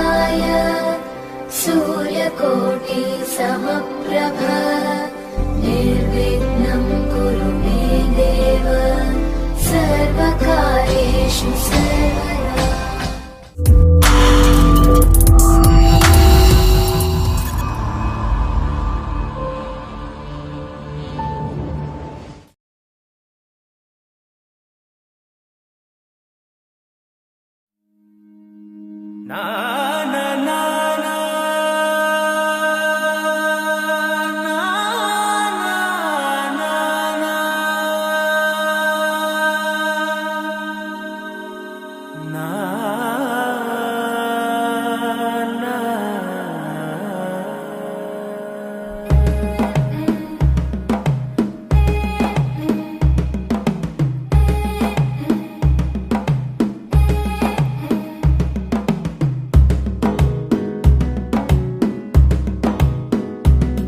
समप्रभा सूर्यकोटि समप्रभ निर्विघ्नं कुरु मे देव सर्वकार्येषु सर्वदा।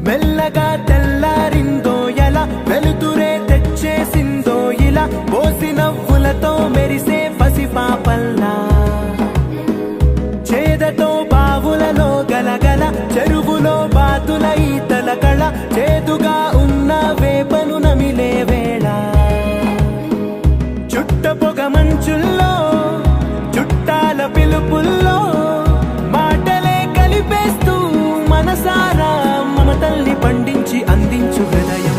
మెల్లగా తెల్లారిందో ఎలా వెలుతురే తెచ్చేసిందో ఇలా పోసి నవ్వులతో మెరిసే పసిపాపల్లా చేదతో బావులలో గలగల చెరువులో బాతుల ఈతల కళ చేదుగా ఉన్న వేపను నమిలే వేళ చుట్ట పొగ మంచుల్లో చుట్టాల పిలుపుల్లో మాటలే కలిపేస్తూ మనసారా మమతల్ని పండించి అందించు హృదయం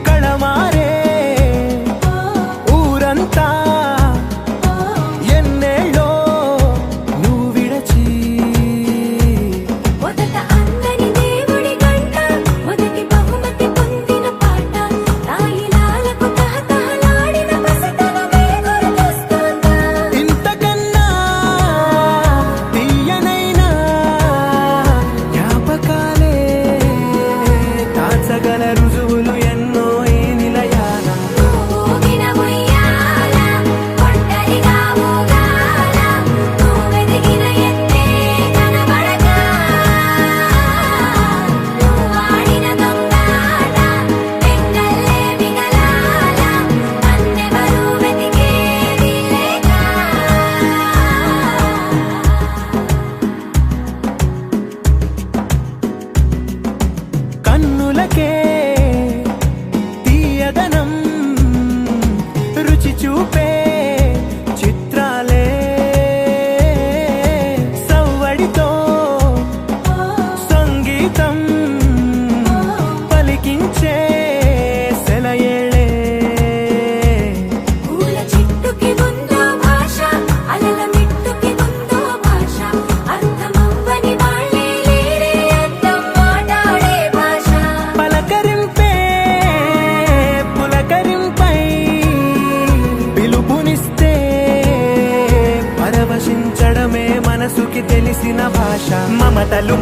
కళమారే ఊరంతా ఎన్నేళ్ళో నువ్వు విడచి మొదట అందని దేవుడి గంట మొదటి బహుమతి పొందిన పాట తాయిలాలకు తహతహలాడిన పసితనమే గుర్తొస్తుందా ఇంతకన్నా తీయనైనా జ్ఞాపకాలే దాచగల రుజువులు ఎన్నో ఈ నిలయాల ఊగిన ఉయ్యాల ఒంటరిగా ఊగాల నువ్వెదిగిన ఎత్తే కనబడక నువ్వాడిన దొంగాట పెంగల్లే మిగలాల నన్నెవరూ వెతికేది లేక కన్నులకే తీయదనం రుచి చూపే చిత్రాలే సవ్వడితో సంగీతం పలికించే సెలయేళే పూల చెట్టుకి ఉందో భాష అలల మిట్టుకి ఉందో భాష అర్థమవ్వని వాళ్ళే లేరే అర్థం మాట్లాడే భాష పలకరింపే పులకరింపై పిలుపునిస్తే పరవశించడమే మనసుకి తెలిసిన భాష మమతలు